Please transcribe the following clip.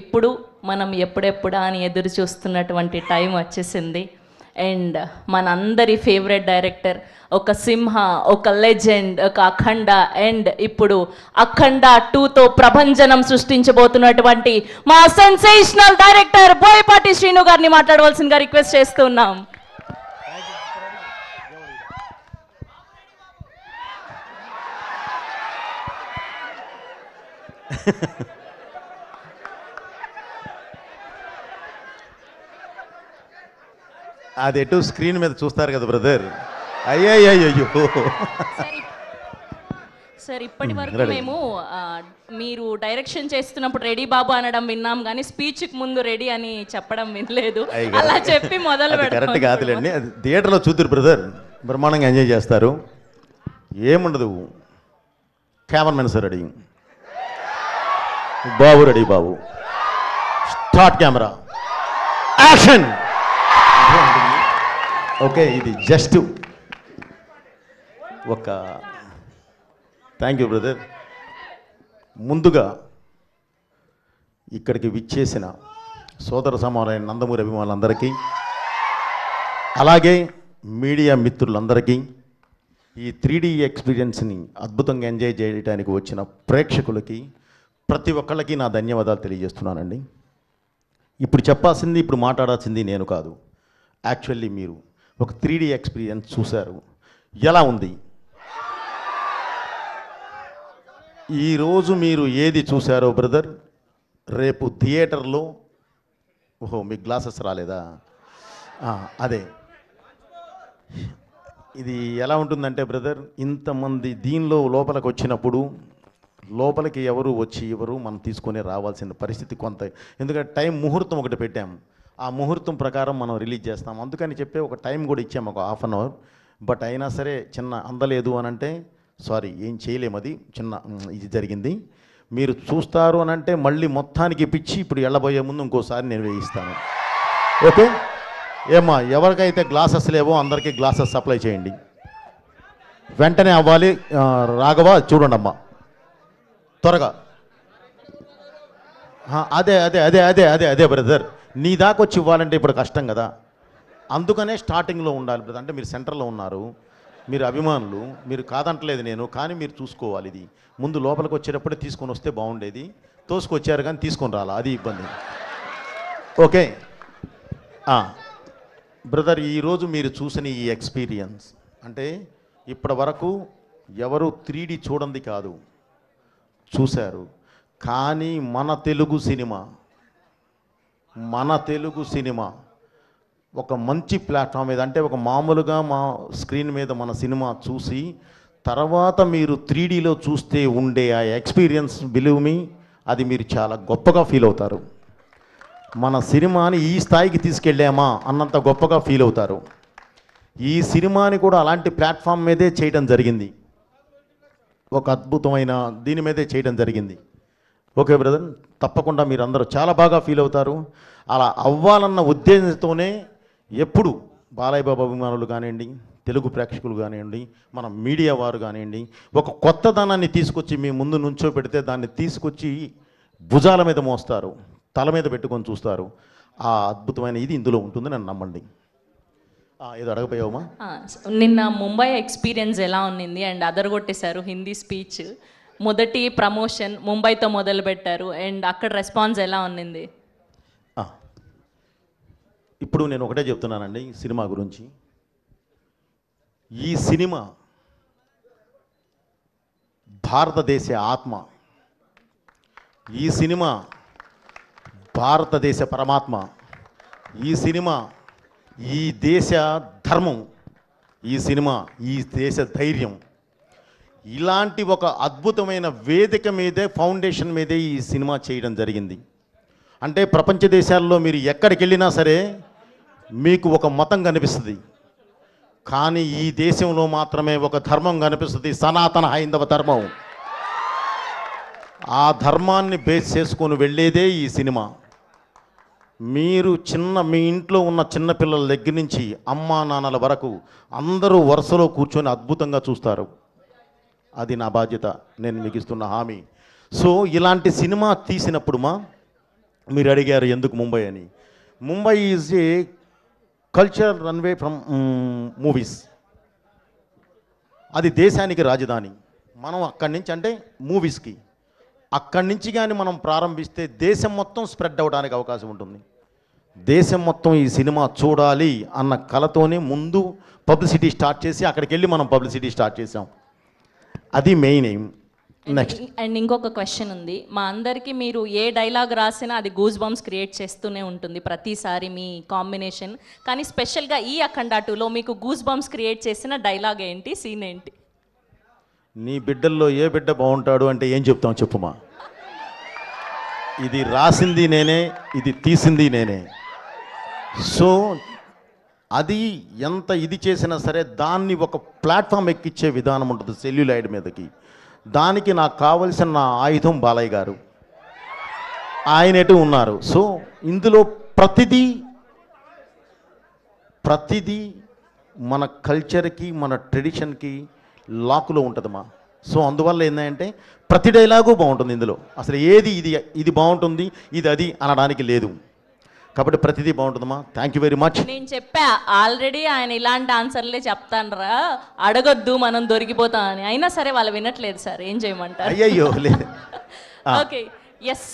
ఇప్పుడు మనం ఎప్పుడెప్పుడా అని ఎదురు చూస్తున్నటువంటి టైం వచ్చేసింది. అండ్ మనందరి ఫేవరెట్ డైరెక్టర్, ఒక సింహ, ఒక లెజెండ్, ఒక అఖండ, అండ్ ఇప్పుడు అఖండ 2తో ప్రభంజనం సృష్టించబోతున్నటువంటి మా సెన్సేషనల్ డైరెక్టర్ బోయపాటి శ్రీను గారిని మాట్లాడవలసిందిగా రిక్వెస్ట్ చేస్తున్నాం. అది ఎటు స్క్రీన్ మీద చూస్తారు కదా బ్రదర్. అయ్యయ్యో సార్, ఇప్పటి వరకు మేము మీరు డైరెక్షన్ చేస్తున్నప్పుడు రెడీ బాబు అనడం విన్నాం, కానీ స్పీచ్కి ముందు రెడీ అని చెప్పడం వినలేదు. అలా చెప్పి మొదలు పెడతాం. కరెక్ట్ కాదులేండి, అది థియేటర్లో చూద్దరు బ్రదర్, బ్రహ్మాండంగా ఎంజాయ్ చేస్తారు. ఏముండదు, కెమెరామెన్ సార్ రెడీ, బాబు రెడీ, బాబు స్టార్ట్, కెమెరా యాక్షన్. ఓకే, ఇది జస్ట్ ఒక థ్యాంక్ యూ బ్రదర్. ముందుగా ఇక్కడికి విచ్చేసిన సోదర సమానమైన నందమూరి అభిమానులందరికీ, అలాగే మీడియా మిత్రులందరికీ, ఈ 3D ఎక్స్పీరియన్స్ని అద్భుతంగా ఎంజాయ్ చేయడానికి వచ్చిన ప్రేక్షకులకి ప్రతి ఒక్కళ్ళకి నా ధన్యవాదాలు తెలియజేస్తున్నానండి. ఇప్పుడు చెప్పాల్సింది, ఇప్పుడు మాట్లాడాల్సింది నేను కాదు. యాక్చువల్లీ మీరు ఒక 3D ఎక్స్పీరియన్స్ చూశారు, ఎలా ఉంది? ఈరోజు మీరు ఏది చూశారో బ్రదర్, రేపు థియేటర్లో, ఓహో మీకు గ్లాసెస్ రాలేదా? అదే, ఇది ఎలా ఉంటుందంటే బ్రదర్, ఇంతమంది దీనిలో లోపలికి వచ్చినప్పుడు లోపలికి ఎవరు వచ్చి ఎవరు మనం తీసుకొని రావాల్సిన పరిస్థితి కొంత, ఎందుకంటే టైం ముహూర్తం ఒకటి పెట్టాం, ఆ ముహూర్తం ప్రకారం మనం రిలీజ్ చేస్తాం. అందుకని చెప్పి ఒక టైం కూడా ఇచ్చాము, ఒక ½ అన్ అవర్. బట్ అయినా సరే చిన్న అందలేదు అని అంటే సారీ, ఏం చేయలేము, అది చిన్న ఇది జరిగింది. మీరు చూస్తారు అని అంటే మళ్ళీ మొత్తానికి పిచ్చి ఇప్పుడు వెళ్ళబోయే ముందు ఇంకోసారి నేను వేయిస్తాను. ఓకే ఏమ్మా, ఎవరికైతే గ్లాసెస్ లేవో అందరికీ గ్లాసెస్ సప్లై చేయండి, వెంటనే అవ్వాలి. రాఘవ చూడండి అమ్మా, త్వరగా. అదే అదే అదే అదే అదే అదే బ్రదర్, నీ దాకా వచ్చి ఇవ్వాలంటే ఇప్పుడు కష్టం కదా, అందుకనే స్టార్టింగ్లో ఉండాలి బ్రదర్. అంటే మీరు సెంటర్లో ఉన్నారు, మీరు అభిమానులు, మీరు కాదంటలేదు నేను, కానీ మీరు చూసుకోవాలి. ఇది ముందు లోపలికి వచ్చేటప్పుడే తీసుకొని వస్తే బాగుండేది, తోసుకొచ్చారు కానీ తీసుకొని రాలా, అది ఇబ్బంది. ఓకే బ్రదర్, ఈరోజు మీరు చూసిన ఈ ఎక్స్పీరియన్స్ అంటే ఇప్పటి వరకు ఎవరు 3D చూడండి కాదు, చూశారు. కానీ మన తెలుగు సినిమా ఒక మంచి ప్లాట్ఫామ్ మీద, అంటే ఒక మామూలుగా మా స్క్రీన్ మీద మన సినిమా చూసి తర్వాత మీరు 3Dలో చూస్తే ఉండే ఆ ఎక్స్పీరియన్స్, బిలీవ్ మీ, అది మీరు చాలా గొప్పగా ఫీల్ అవుతారు. మన సినిమాని ఈ స్థాయికి తీసుకెళ్ళామా అన్నంత గొప్పగా ఫీల్ అవుతారు. ఈ సినిమాని కూడా అలాంటి ప్లాట్ఫామ్ మీదే చేయడం జరిగింది, ఒక అద్భుతమైన దీని మీదే చేయడం జరిగింది. ఓకే బ్రదర్, తప్పకుండా మీరు అందరూ చాలా బాగా ఫీల్ అవుతారు. అలా అవ్వాలన్న ఉద్దేశంతోనే ఎప్పుడు బాలయ్య బాబు అభిమానులు కానివ్వండి, తెలుగు ప్రేక్షకులు కానివ్వండి, మన మీడియా వారు కానివ్వండి, ఒక కొత్తదనాన్ని తీసుకొచ్చి మీ ముందు నుంచో పెడితే దాన్ని తీసుకొచ్చి భుజాల మీద మోస్తారు, తల మీద పెట్టుకొని చూస్తారు. ఆ అద్భుతమైన ఇది ఇందులో ఉంటుంది, నన్ను నమ్మండి. ఏదో అడగపోయావమ్మా? నిన్న ముంబై ఎక్స్పీరియన్స్ ఎలా ఉన్నింది? అండ్ అదరగొట్టేశారు హిందీ స్పీచ్, మొదటి ప్రమోషన్ ముంబైతో మొదలుపెట్టారు, అండ్ అక్కడ రెస్పాన్స్ ఎలా ఉన్నింది? ఇప్పుడు నేను ఒకటే చెప్తున్నానండి సినిమా గురించి. ఈ సినిమా భారతదేశ ఆత్మ, ఈ సినిమా భారతదేశ పరమాత్మ, ఈ సినిమా ఈ దేశ ధర్మం, ఈ సినిమా ఈ దేశ ధైర్యం. ఇలాంటి ఒక అద్భుతమైన వేదిక మీదే, ఫౌండేషన్ మీదే ఈ సినిమా చేయడం జరిగింది. అంటే ప్రపంచ దేశాల్లో మీరు ఎక్కడికి వెళ్ళినా సరే మీకు ఒక మతం కనిపిస్తుంది, కానీ ఈ దేశంలో మాత్రమే ఒక ధర్మం కనిపిస్తుంది, సనాతన హైందవ ధర్మం. ఆ ధర్మాన్ని బేస్ చేసుకొని వెళ్ళేదే ఈ సినిమా. మీరు మీ ఇంట్లో ఉన్న చిన్నపిల్లల దగ్గర నుంచి అమ్మా నాన్నల వరకు అందరూ వరుసలో కూర్చొని అద్భుతంగా చూస్తారు. అది నా బాధ్యత, నేను మీకు ఇస్తున్న హామీ. సో ఇలాంటి సినిమా తీసినప్పుడు మీరు అడిగారు ఎందుకు ముంబై అని. Mumbai is a culture runway from movies. అది దేశానికి రాజధాని. మనం అక్కడి నుంచి అంటే మూవీస్కి అక్కడి నుంచి కానీ మనం ప్రారంభిస్తే దేశం మొత్తం స్ప్రెడ్ అవ్వడానికి అవకాశం ఉంటుంది. దేశం మొత్తం ఈ సినిమా చూడాలి అన్న కలతోనే ముందు పబ్లిసిటీ స్టార్ట్ చేసి అక్కడికి వెళ్ళి మనం పబ్లిసిటీ స్టార్ట్ చేసాం. అది మెయిన్ ఎయిమ్. నెక్స్ట్ అండ్ ఇంకొక క్వశ్చన్ ఉంది. మా అందరికీ మీరు ఏ డైలాగ్ రాసినా అది గూస్ బంప్స్ క్రియేట్ చేస్తూనే ఉంటుంది ప్రతిసారి మీ కాంబినేషన్. కానీ స్పెషల్గా ఈ అఖండ 2లో మీకు గూస్ బంప్స్ క్రియేట్ చేసిన డైలాగ్ ఏంటి, సీన్ ఏంటి? నీ బిడ్డల్లో ఏ బిడ్డ బాగుంటాడు అంటే ఏం చెప్తాం చెప్పుమా. ఇది రాసింది నేనే, ఇది తీసింది నేనే. సో అది ఎంత ఇది చేసినా సరే దాన్ని ఒక ప్లాట్ఫామ్ ఎక్కించే విధానం ఉంటుంది సెల్యులాయిడ్ మీదకి. దానికి నాకు కావలసిన నా ఆయుధం బాలయ్య గారు, ఆయన ఎటు ఉన్నారు. సో ఇందులో ప్రతిదీ మన కల్చర్కి మన ట్రెడిషన్కి లాకులో ఉంటుందమ్మా. సో అందువల్ల ఏంటంటే ప్రతి డైలాగు బాగుంటుంది ఇందులో. అసలు ఏది ఇది బాగుంటుంది ఇది అది అనడానికి లేదు. కాబట్టి ప్రతిదీ బాగుంటుందమ్మా. Thank you very much. నేను చెప్పా ఆల్రెడీ ఆయన ఇలాంటి ఆన్సర్లే చెప్తానరా, అడగొద్దు మనం దొరికిపోతాం అని. అయినా సరే వాళ్ళు వినట్లేదు సార్, ఏం చేయమంటారు? అయ్యయ్యో లేదు. Okay, yes.